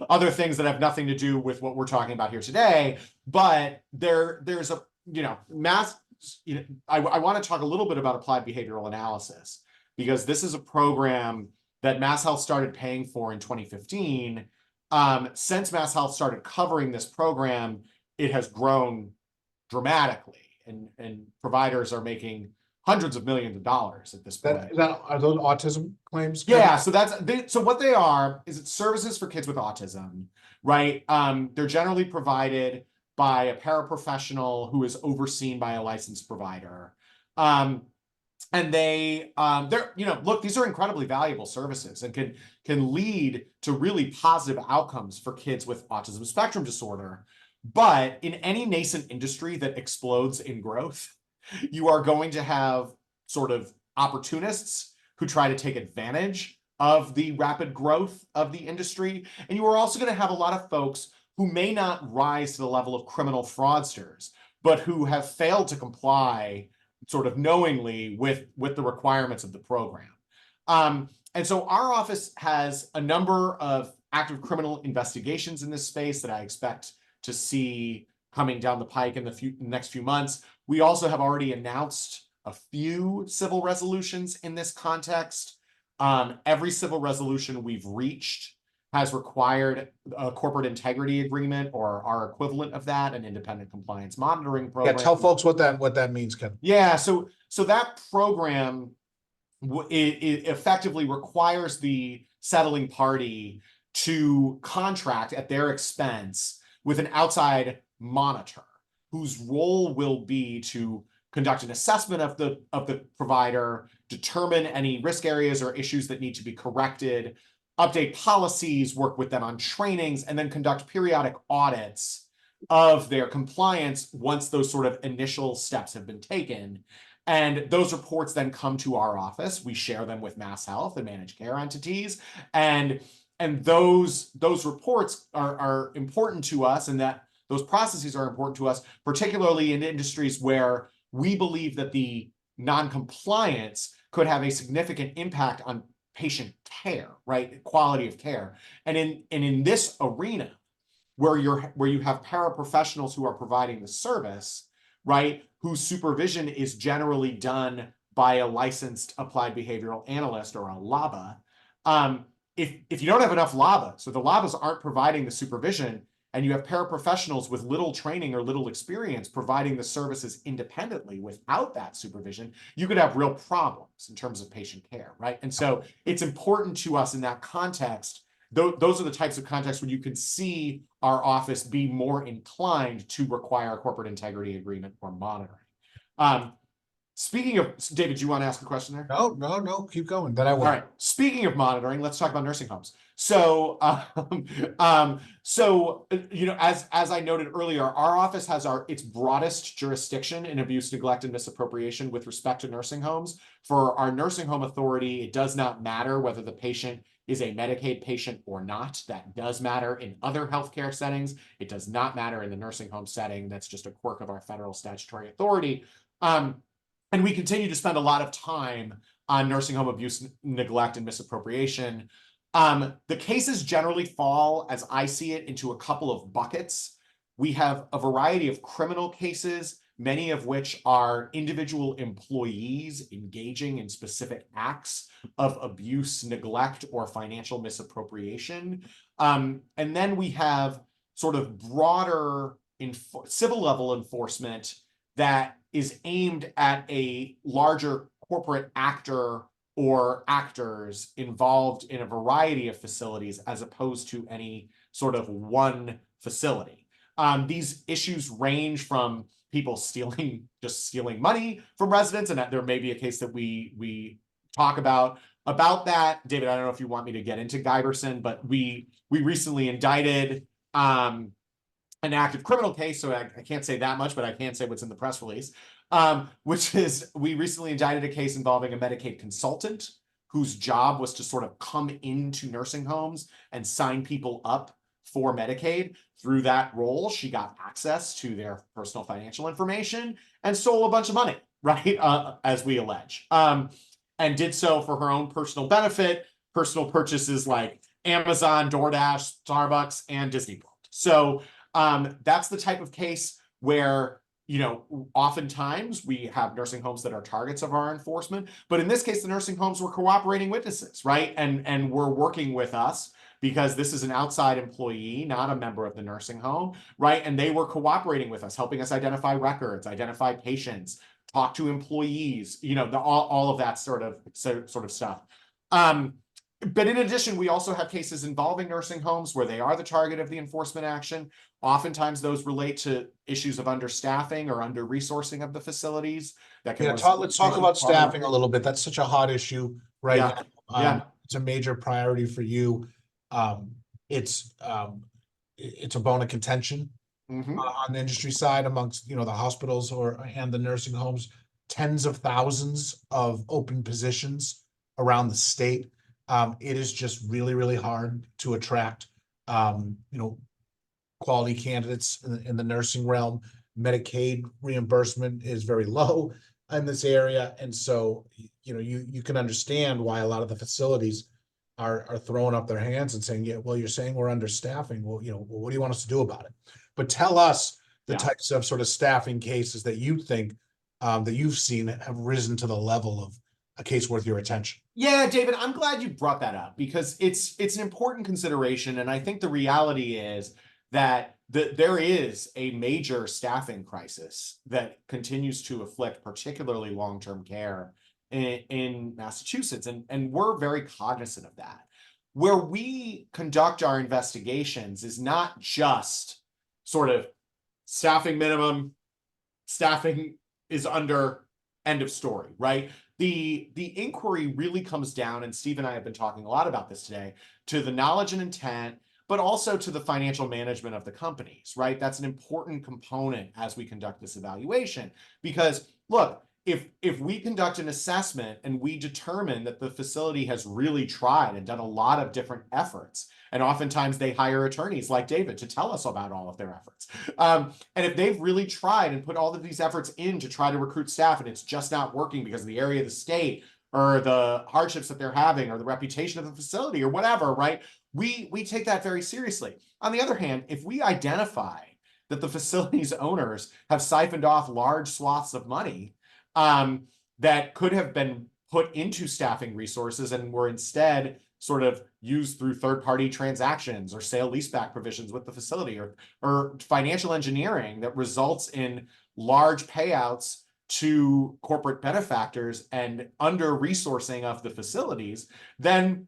other things that have nothing to do with what we're talking about here today. But there's a, I want to talk a little bit about applied behavioral analysis, because this is a program that MassHealth started paying for in 2015. Since MassHealth started covering this program, it has grown dramatically, and providers are making hundreds of millions of dollars at this point. Are those autism claims? Yeah, so so what they are is it's services for kids with autism, right? They're generally provided by a paraprofessional who is overseen by a licensed provider. And they're, look, these are incredibly valuable services and can lead to really positive outcomes for kids with autism spectrum disorder. But in any nascent industry that explodes in growth, you are going to have sort of opportunists who try to take advantage of the rapid growth of the industry. And you are also going to have a lot of folks who may not rise to the level of criminal fraudsters, but who have failed to comply sort of knowingly with the requirements of the program. And so our office has a number of active criminal investigations in this space that I expect to see coming down the pike in the next few months. We also have already announced a few civil resolutions in this context. Every civil resolution we've reached has required a corporate integrity agreement, or our equivalent of that, an independent compliance monitoring program. Yeah, tell folks what that means, Kevin. Yeah, so that program it effectively requires the settling party to contract at their expense with an outside monitor, whose role will be to conduct an assessment of the provider, determine any risk areas or issues that need to be corrected, update policies, work with them on trainings, and then conduct periodic audits of their compliance once those sort of initial steps have been taken. And those reports then come to our office. We share them with MassHealth and managed care entities. And those reports are important to us, and that those processes are important to us, particularly in industries where we believe that the non-compliance could have a significant impact on patient care, right? Quality of care. And in this arena where you have paraprofessionals who are providing the service, right, whose supervision is generally done by a licensed applied behavioral analyst, or a LABA. If you don't have enough LABA, so the LABAs aren't providing the supervision, and you have paraprofessionals with little training or little experience providing the services independently without that supervision, you could have real problems in terms of patient care, right? And so it's important to us in that context. Those are the types of contexts where you can see our office be more inclined to require a corporate integrity agreement or monitoring. Speaking of, David, do you want to ask a question there? No, keep going. Then I will. All right. Speaking of monitoring, let's talk about nursing homes. So, as I noted earlier, our office has its broadest jurisdiction in abuse, neglect, and misappropriation with respect to nursing homes. For our nursing home authority, it does not matter whether the patient is a Medicaid patient or not. That does matter in other healthcare settings. It does not matter in the nursing home setting. That's just a quirk of our federal statutory authority. And we continue to spend a lot of time on nursing home abuse, neglect, and misappropriation. The cases generally fall, as I see it, into a couple of buckets. We have a variety of criminal cases, many of which are individual employees engaging in specific acts of abuse, neglect, or financial misappropriation. And then we have sort of broader civil level enforcement that is aimed at a larger corporate actor or actors involved in a variety of facilities as opposed to any sort of one facility. These issues range from people just stealing money from residents, and there may be a case that we talk about that. David, I don't know if you want me to get into Guyberson, but we recently indicted an active criminal case, so I can't say that much, but I can say what's in the press release, which is we recently indicted a case involving a Medicaid consultant whose job was to sort of come into nursing homes and sign people up for Medicaid. Through that role, she got access to their personal financial information and stole a bunch of money, right? As we allege, and did so for her own personal benefit, personal purchases like Amazon, DoorDash, Starbucks, and Disney World. So that's the type of case where, you know, oftentimes we have nursing homes that are targets of our enforcement, but in this case, the nursing homes were cooperating witnesses, right? And were working with us because this is an outside employee, not a member of the nursing home, right? And they were cooperating with us, helping us identify records, identify patients, talk to employees, you know, all of that sort of stuff. But in addition, we also have cases involving nursing homes where they are the target of the enforcement action. Oftentimes those relate to issues of understaffing or under-resourcing of the facilities. That can let's talk about staffing a little bit. That's such a hot issue right Yeah. now. It's a major priority for you. It's a bone of contention on the industry side amongst, you know, the hospitals and the nursing homes. Tens of thousands of open positions around the state. It is just really, really hard to attract, you know, quality candidates in the nursing realm. Medicaid reimbursement is very low in this area, and so, you know, you can understand why a lot of the facilities are throwing up their hands and saying, yeah, well, you're saying we're understaffing. Well, you know, what do you want us to do about it? But tell us the types of sort of staffing cases that you think that you've seen have risen to the level of a case worth your attention. Yeah, David, I'm glad you brought that up because it's an important consideration. And I think the reality is that there is a major staffing crisis that continues to afflict particularly long-term care in Massachusetts. And we're very cognizant of that. Where we conduct our investigations is not just sort of staffing minimum, staffing is under, end of story, right? The inquiry really comes down, and Steve and I have been talking a lot about this today, to the knowledge and intent, but also to the financial management of the companies, right? That's an important component as we conduct this evaluation. Because look, if we conduct an assessment and we determine that the facility has really tried and done a lot of different efforts, and oftentimes they hire attorneys like David to tell us about all of their efforts. And if they've really tried and put all of these efforts in to try to recruit staff and it's just not working because of the area of the state or the hardships that they're having or the reputation of the facility or whatever, right? We take that very seriously. On the other hand, if we identify that the facility's owners have siphoned off large swaths of money that could have been put into staffing resources and were instead sort of used through third-party transactions or sale leaseback provisions with the facility or financial engineering that results in large payouts to corporate benefactors and under-resourcing of the facilities, then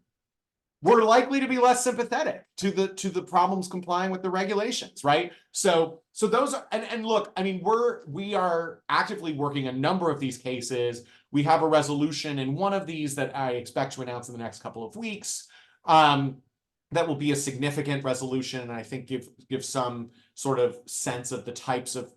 we're likely to be less sympathetic to the problems complying with the regulations, right? So those are, and look, I mean, we are actively working a number of these cases. We have a resolution in one of these that I expect to announce in the next couple of weeks. That will be a significant resolution, and I think give some sort of sense of the types of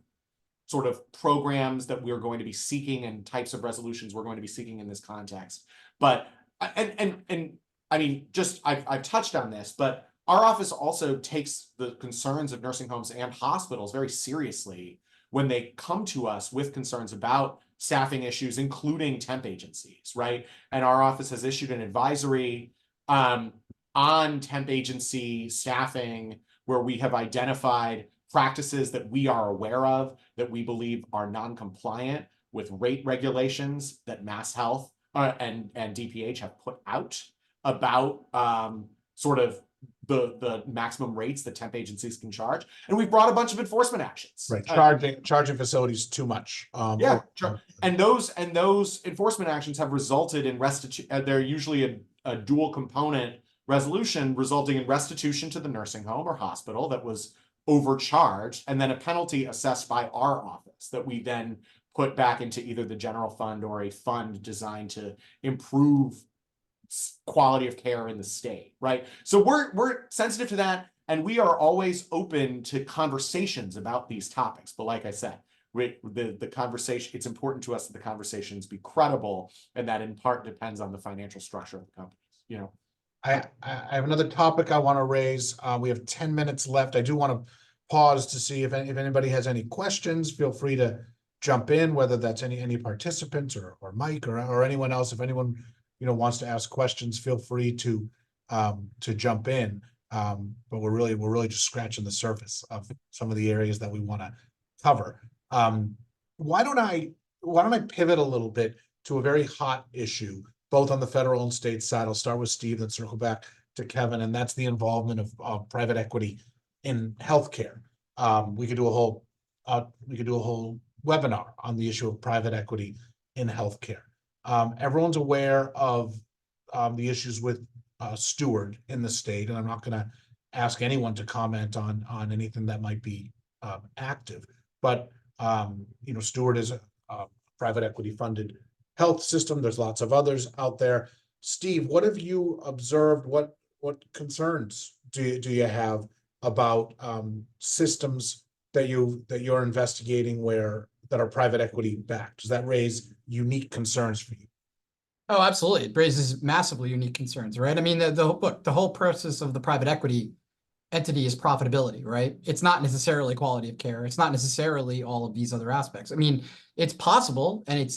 sort of programs that we're going to be seeking and types of resolutions we're going to be seeking in this context. But and I mean, just I've touched on this, but our office also takes the concerns of nursing homes and hospitals very seriously when they come to us with concerns about staffing issues, including temp agencies, right? And our office has issued an advisory on temp agency staffing where we have identified practices that we are aware of that we believe are non-compliant with rate regulations that Mass Health and DPH have put out about sort of the maximum rates that temp agencies can charge, and we've brought a bunch of enforcement actions. Right, charging facilities too much. And those enforcement actions have resulted in restitution. They're usually a dual component resolution, resulting in restitution to the nursing home or hospital that was overcharged, and then a penalty assessed by our office that we then put back into either the general fund or a fund designed to improve quality of care in the state, right? So we're sensitive to that, and we are always open to conversations about these topics. But like I said, the conversation, it's important to us that the conversations be credible, and that in part depends on the financial structure of the companies, you know. I have another topic I want to raise. We have 10 minutes left. I do want to pause to see if anybody has any questions. Feel free to jump in, whether that's any participants or Mike or anyone else. If anyone wants to ask questions, feel free to jump in. But we're really just scratching the surface of some of the areas that we want to cover. Why don't I pivot a little bit to a very hot issue, both on the federal and state side. I'll start with Steve, then circle back to Kevin, and that's the involvement of private equity in healthcare. We could do a whole webinar on the issue of private equity in healthcare. Everyone's aware of the issues with Steward in the state, and I'm not going to ask anyone to comment on anything that might be active, but Steward is a private equity funded health system. There's lots of others out there. Steve, what have you observed? What concerns do you have about systems that you're investigating that are private equity backed? Does that raise unique concerns for you? Oh, absolutely. It raises massively unique concerns, right? I mean, the whole process of the private equity entity is profitability, right? It's not necessarily quality of care. It's not necessarily all of these other aspects. I mean, it's possible, and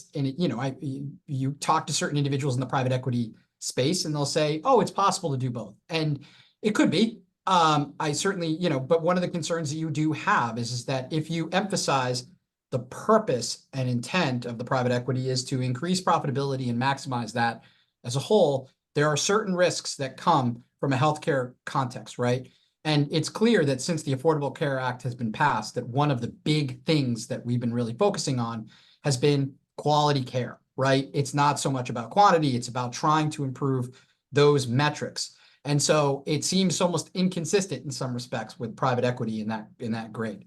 you talk to certain individuals in the private equity space, and they'll say, "Oh, it's possible to do both," and it could be. I certainly, but one of the concerns that you do have is that if you emphasize the purpose and intent of the private equity is to increase profitability and maximize that as a whole, there are certain risks that come from a healthcare context, right? And it's clear that since the Affordable Care Act has been passed, that one of the big things that we've been really focusing on has been quality care, right? It's not so much about quantity, it's about trying to improve those metrics. And so it seems almost inconsistent in some respects with private equity in that grade.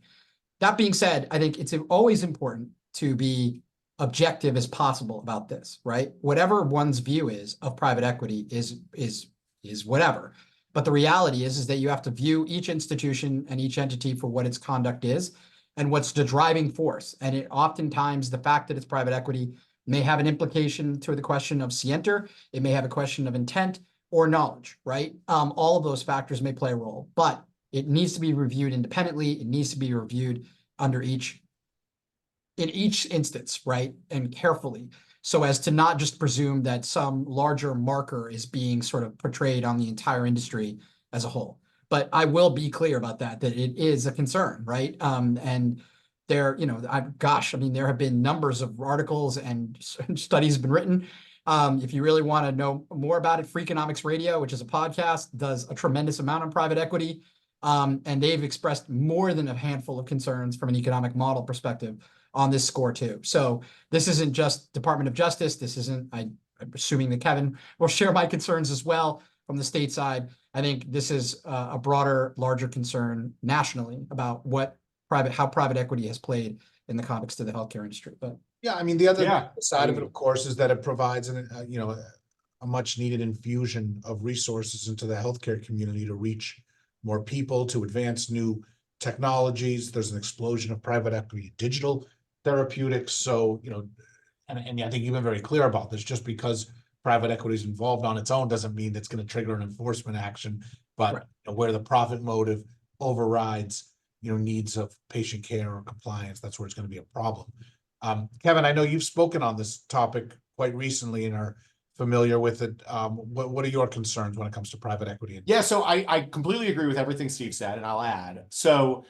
That being said, I think it's always important to be objective as possible about this, right? Whatever one's view is of private equity is whatever. But the reality is that you have to view each institution and each entity for what its conduct is and what's the driving force. And oftentimes the fact that it's private equity may have an implication to the question of scienter. It may have a question of intent or knowledge, right? All of those factors may play a role, but it needs to be reviewed independently. It needs to be reviewed in each instance, right? And carefully, so as to not just presume that some larger marker is being sort of portrayed on the entire industry as a whole. But I will be clear about that it is a concern, right? And there, there have been numbers of articles and studies have been written. If you really want to know more about it, Freakonomics Radio, which is a podcast, does a tremendous amount on private equity. And they've expressed more than a handful of concerns from an economic model perspective on this score too. So this isn't just Department of Justice. This isn't, I'm assuming that Kevin will share my concerns as well from the state side. I think this is a broader, larger concern nationally about how private equity has played in the context of the healthcare industry. But yeah, I mean, the other side of it, of course, is that it provides a much needed infusion of resources into the healthcare community to reach more people, to advance new technologies. There's an explosion of private equity digital therapeutics. So, and I think you've been very clear about this. Just because private equity is involved on its own doesn't mean that's going to trigger an enforcement action. But right. Where the profit motive overrides, needs of patient care or compliance, that's where it's going to be a problem. Kevin, I know you've spoken on this topic quite recently and are familiar with it. What are your concerns when it comes to private equity? Yeah, so I completely agree with everything Steve said, and I'll add. So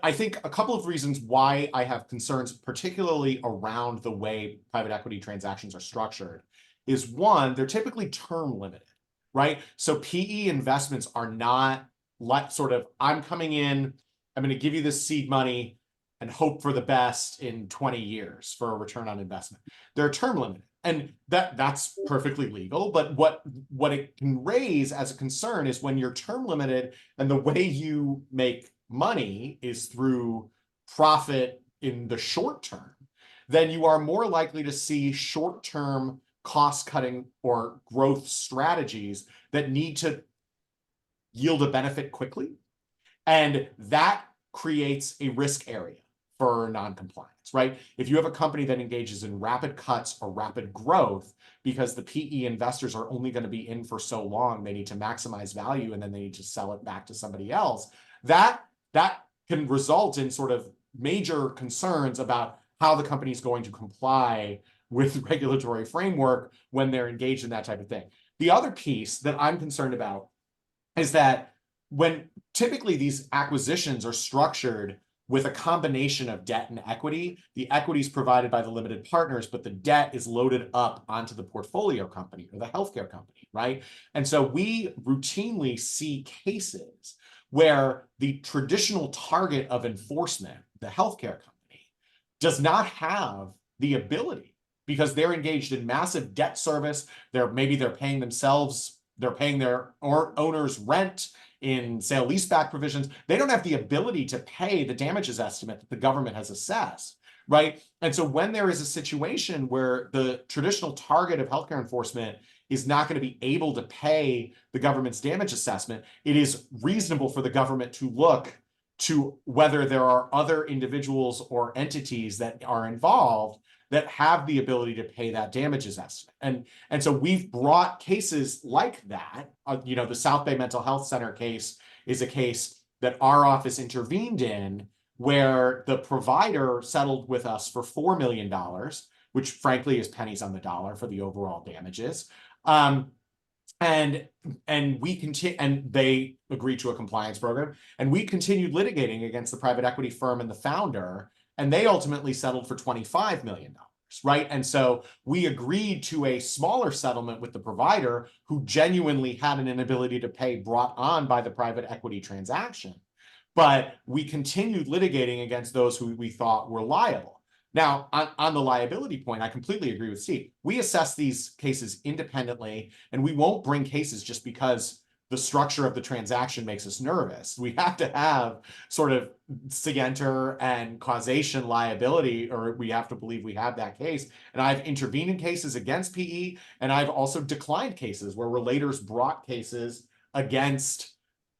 I think a couple of reasons why I have concerns, particularly around the way private equity transactions are structured, is one, they're typically term limited. right? So PE investments are not like sort of, I'm coming in, I'm going to give you this seed money and hope for the best in 20 years for a return on investment. They're term limited. And that's perfectly legal. But what it can raise as a concern is when you're term limited and the way you make money is through profit in the short term, then you are more likely to see short-term cost-cutting or growth strategies that need to yield a benefit quickly. And that creates a risk area for non-compliance, right? If you have a company that engages in rapid cuts or rapid growth because the PE investors are only going to be in for so long, they need to maximize value and then they need to sell it back to somebody else, that can result in sort of major concerns about how the company is going to comply with regulatory framework when they're engaged in that type of thing. The other piece that I'm concerned about is that when typically these acquisitions are structured with a combination of debt and equity, the equity is provided by the limited partners, but the debt is loaded up onto the portfolio company or the healthcare company, right? And so we routinely see cases where the traditional target of enforcement, the healthcare company, does not have the ability because they're engaged in massive debt service. Maybe they're paying themselves, they're paying their owners rent in sale leaseback provisions. They don't have the ability to pay the damages estimate that the government has assessed, right? And so when there is a situation where the traditional target of healthcare enforcement is not going to be able to pay the government's damage assessment, it is reasonable for the government to look to whether there are other individuals or entities that are involved that have the ability to pay that damages estimate. And so we've brought cases like that. The South Bay Mental Health Center case is a case that our office intervened in where the provider settled with us for $4 million, which frankly is pennies on the dollar for the overall damages. And we continue, and they agreed to a compliance program, and we continued litigating against the private equity firm and the founder, and they ultimately settled for $25 million, right? And so we agreed to a smaller settlement with the provider who genuinely had an inability to pay brought on by the private equity transaction. But we continued litigating against those who we thought were liable. Now, on the liability point, I completely agree with Steve. We assess these cases independently, and we won't bring cases just because the structure of the transaction makes us nervous. We have to have sort of scienter and causation liability, or we have to believe we have that case. And I've intervened in cases against PE, and I've also declined cases where relators brought cases against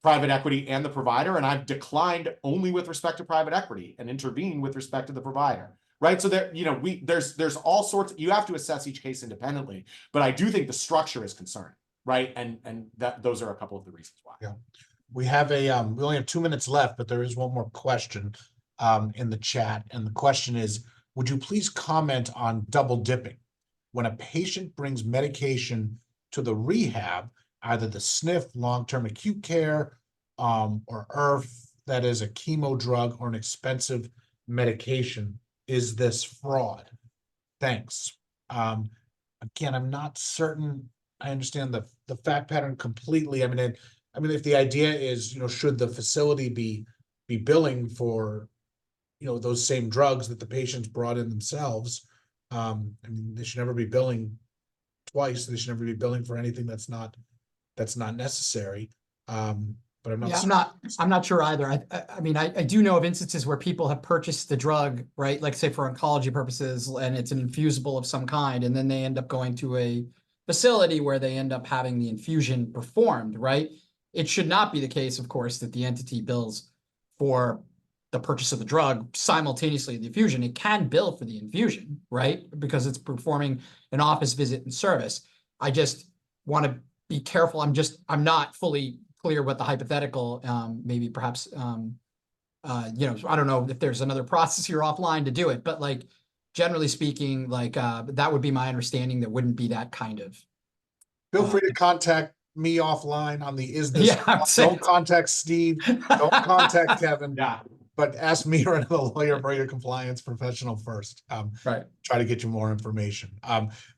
private equity and the provider, and I've declined only with respect to private equity and intervened with respect to the provider. Right. So there's all sorts, you have to assess each case independently, but I do think the structure is concerning. Right. And those are a couple of the reasons why. Yeah. We have we only have 2 minutes left, but there is one more question in the chat. And the question is, would you please comment on double dipping? When a patient brings medication to the rehab, either the SNF, long-term acute care, or IRF, that is a chemo drug or an expensive medication, is this fraud? Thanks. Again, I'm not certain I understand the fact pattern completely. I mean, if the idea is, should the facility be billing for, those same drugs that the patients brought in themselves? They should never be billing twice. They should never be billing for anything that's not necessary. But I'm not. Yeah, I'm not sure either. I do know of instances where people have purchased the drug, right? Like say for oncology purposes, and it's an infusible of some kind, and then they end up going to a facility where they end up having the infusion performed, right? It should not be the case, of course, that the entity bills for the purchase of the drug simultaneously the infusion. It can bill for the infusion, right? Because it's performing an office visit and service. I just want to be careful. I'm not fully clear what the hypothetical, maybe perhaps, I don't know if there's another process here offline to do it, but like, generally speaking, that would be my understanding. There wouldn't be that kind of. Feel free to contact me offline on the is this. Yeah, Don't contact Steve. Don't contact Kevin. Yeah. but ask me or another lawyer for your compliance professional first. Right. Try to get you more information.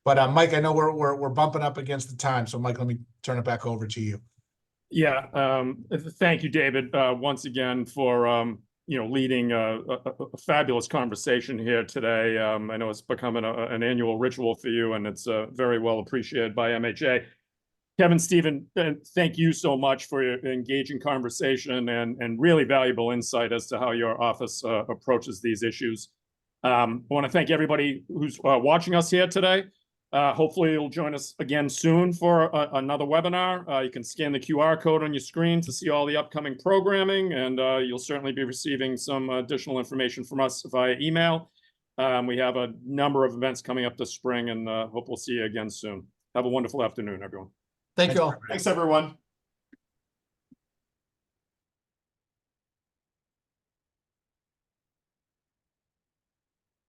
But Mike, I know we're bumping up against the time, so Mike, let me turn it back over to you. Yeah, thank you, David, once again for leading a fabulous conversation here today. I know it's become an annual ritual for you, and it's very well appreciated by MHA. Kevin, Stephen, thank you so much for your engaging conversation and really valuable insight as to how your office approaches these issues. I want to thank everybody who's watching us here today. Hopefully you'll join us again soon for another webinar. You can scan the QR code on your screen to see all the upcoming programming, and you'll certainly be receiving some additional information from us via email. We have a number of events coming up this spring, and hope we'll see you again soon. Have a wonderful afternoon, everyone. Thank you all. Thanks, everyone.